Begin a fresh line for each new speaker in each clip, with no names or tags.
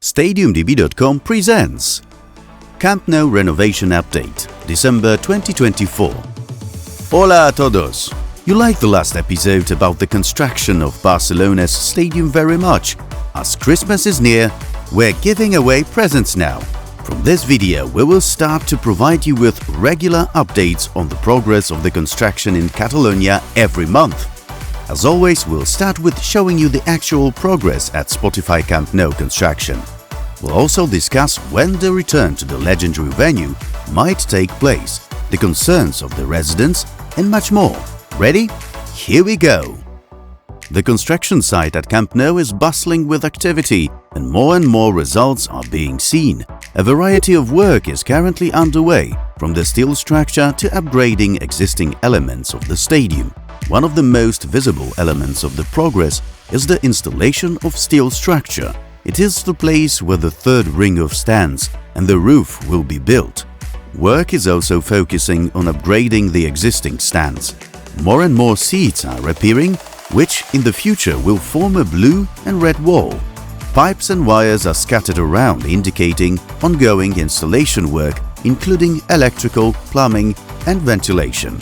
StadiumDB.com presents Camp Nou Renovation Update, December 2024. Hola todos! You liked the last episode about the construction of Barcelona's stadium very much. As Christmas is near, we're giving away presents now. From this video, we will start to provide you with regular updates on the progress of the construction in Catalonia every month. As always, we'll start with showing you the actual progress at Spotify Camp Nou construction. We'll also discuss when the return to the legendary venue might take place, the concerns of the residents, and much more. Ready? Here we go! The construction site at Camp Nou is bustling with activity, and more results are being seen. A variety of work is currently underway, from the steel structure to upgrading existing elements of the stadium. One of the most visible elements of the progress is the installation of steel structure. It is the place where the third ring of stands and the roof will be built. Work is also focusing on upgrading the existing stands. More and more seats are appearing, which in the future will form a blue and red wall. Pipes and wires are scattered around, indicating ongoing installation work, including electrical, plumbing, and ventilation.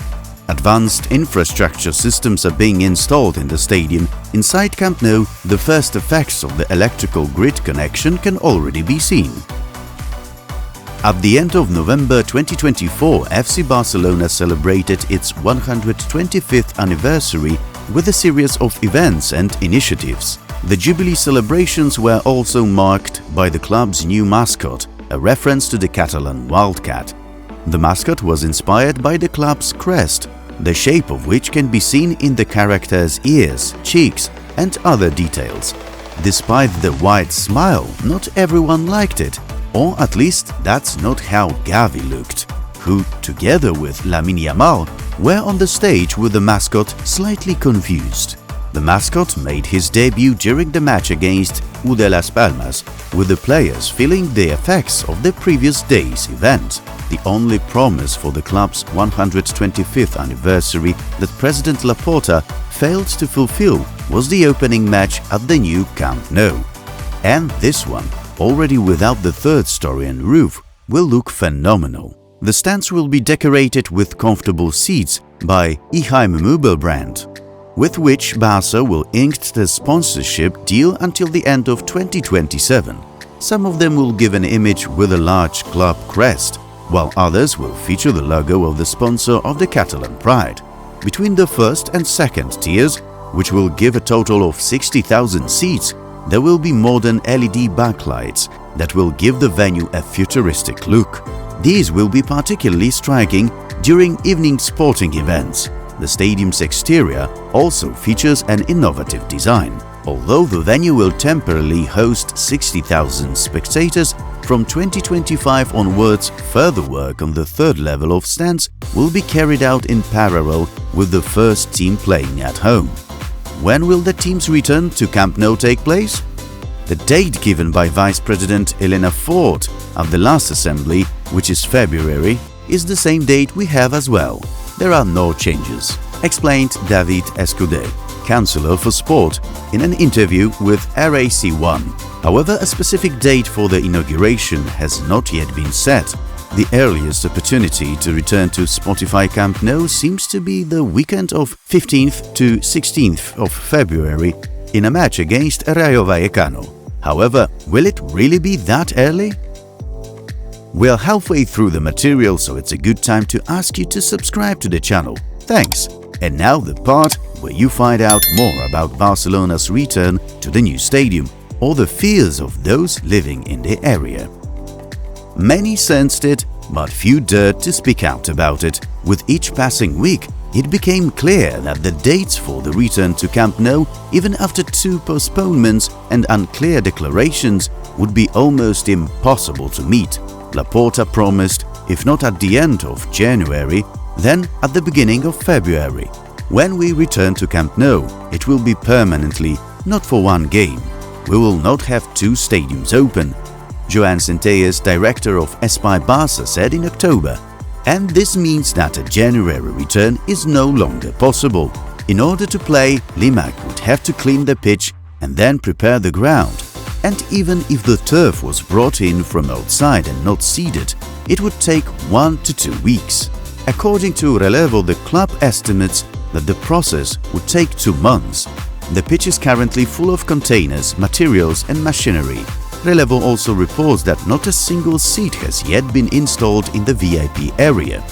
Advanced infrastructure systems are being installed in the stadium. Inside Camp Nou, the first effects of the electrical grid connection can already be seen. At the end of November 2024, FC Barcelona celebrated its 125th anniversary with a series of events and initiatives. The Jubilee celebrations were also marked by the club's new mascot, a reference to the Catalan wildcat. The mascot was inspired by the club's crest, the shape of which can be seen in the character's ears, cheeks, and other details. Despite the wide smile, not everyone liked it, or at least that's not how Gavi looked, who, together with Lamine Yamal, were on the stage with the mascot slightly confused. The mascot made his debut during the match against UD Las Palmas, with the players feeling the effects of the previous day's event. The only promise for the club's 125th anniversary that President Laporta failed to fulfill was the opening match at the new Camp Nou. And this one, already without the third story and roof, will look phenomenal. The stands will be decorated with comfortable seats by Eheim Möbel brand, with which Barça will ink the sponsorship deal until the end of 2027. Some of them will give an image with a large club crest, while others will feature the logo of the sponsor of the Catalan Pride. Between the first and second tiers, which will give a total of 60,000 seats, there will be modern LED backlights that will give the venue a futuristic look. These will be particularly striking during evening sporting events. The stadium's exterior also features an innovative design. Although the venue will temporarily host 60,000 spectators, from 2025 onwards, further work on the third level of stands will be carried out in parallel with the first team playing at home. When will the team's return to Camp Nou take place? The date given by Vice President Elena Ford at the last assembly, which is February, is the same date we have as well. There are no changes, explained David Escudé, Councillor for Sport, in an interview with RAC1. However, a specific date for the inauguration has not yet been set. The earliest opportunity to return to Spotify Camp Nou seems to be the weekend of 15th to 16th of February in a match against Rayo Vallecano. However, will it really be that early? We're halfway through the material, so it's a good time to ask you to subscribe to the channel. Thanks! And now the part where you find out more about Barcelona's return to the new stadium or the fears of those living in the area. Many sensed it, but few dared to speak out about it. With each passing week, it became clear that the dates for the return to Camp Nou, even after 2 postponements and unclear declarations, would be almost impossible to meet. Laporta promised, if not at the end of January, then at the beginning of February. When we return to Camp Nou, it will be permanently, not for one game. We will not have 2 stadiums open, Joan Centelles, director of FC Barça, said in October. And this means that a January return is no longer possible. In order to play, Limac would have to clean the pitch and then prepare the ground. And even if the turf was brought in from outside and not seeded, it would take 1 to 2 weeks. According to Relevo, the club estimates that the process would take 2 months. The pitch is currently full of containers, materials and machinery. Relevo also reports that not a single seat has yet been installed in the VIP area.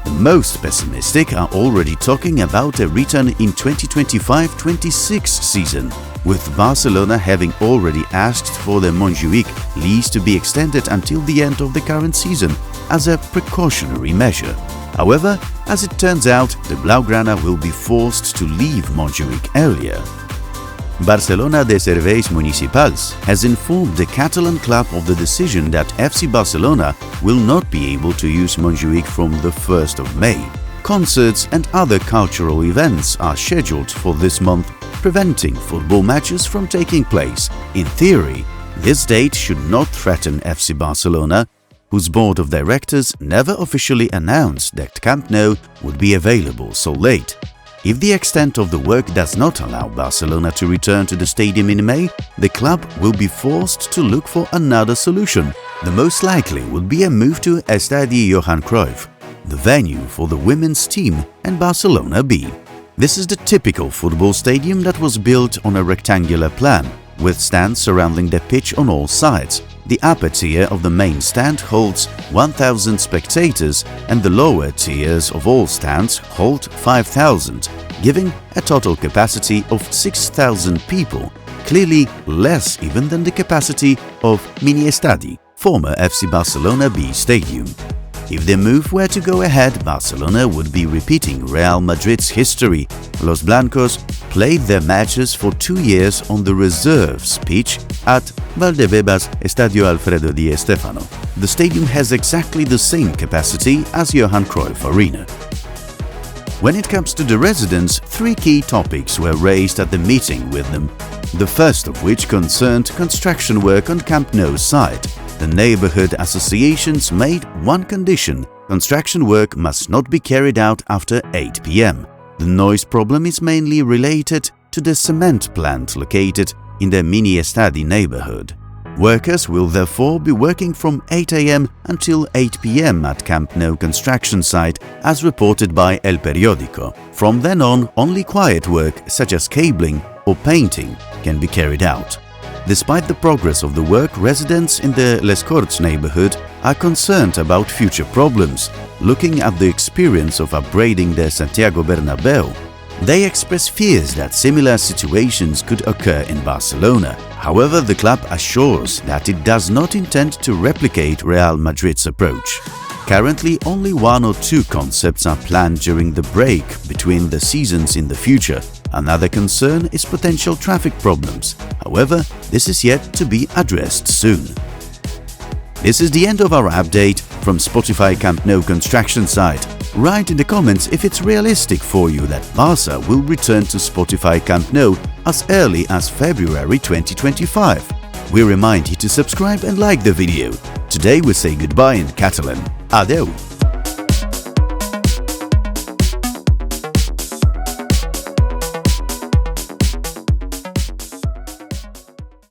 The most pessimistic are already talking about a return in 2025-26 season, with Barcelona having already asked for the Montjuic lease to be extended until the end of the current season as a precautionary measure. However, as it turns out, the Blaugrana will be forced to leave Montjuic earlier. Barcelona de Serveis Municipals has informed the Catalan club of the decision that FC Barcelona will not be able to use Montjuic from the 1st of May. Concerts and other cultural events are scheduled for this month, preventing football matches from taking place. In theory, this date should not threaten FC Barcelona, whose board of directors never officially announced that Camp Nou would be available so late. If the extent of the work does not allow Barcelona to return to the stadium in May, the club will be forced to look for another solution. The most likely would be a move to Estadi Johan Cruyff, the venue for the women's team and Barcelona B. This is the typical football stadium that was built on a rectangular plan, with stands surrounding the pitch on all sides. The upper tier of the main stand holds 1,000 spectators and the lower tiers of all stands hold 5,000, giving a total capacity of 6,000 people, clearly less even than the capacity of Mini Estadi, former FC Barcelona B stadium. If the move were to go ahead, Barcelona would be repeating Real Madrid's history. Los Blancos played their matches for 2 years on the reserves pitch at Valdebebas Estadio Alfredo Di Stéfano. The stadium has exactly the same capacity as Johan Cruyff Arena. When it comes to the residents, 3 key topics were raised at the meeting with them, the first of which concerned construction work on Camp Nou's site. The neighborhood associations made one condition: construction work must not be carried out after 8 p.m. The noise problem is mainly related to the cement plant located in the Mini Estadi neighborhood. Workers will therefore be working from 8 a.m. until 8 p.m. at Camp Nou construction site, as reported by El Periódico. From then on, only quiet work such as cabling or painting can be carried out. Despite the progress of the work, residents in the Les Corts neighborhood are concerned about future problems. Looking at the experience of upgrading the Santiago Bernabéu, they express fears that similar situations could occur in Barcelona. However, the club assures that it does not intend to replicate Real Madrid's approach. Currently, only 1 or 2 concepts are planned during the break between the seasons in the future. Another concern is potential traffic problems. However, this is yet to be addressed soon. This is the end of our update from Spotify Camp Nou construction site. Write in the comments if it's realistic for you that Barça will return to Spotify Camp Nou as early as February 2025. We remind you to subscribe and like the video. Today we say goodbye in Catalan. Adeu!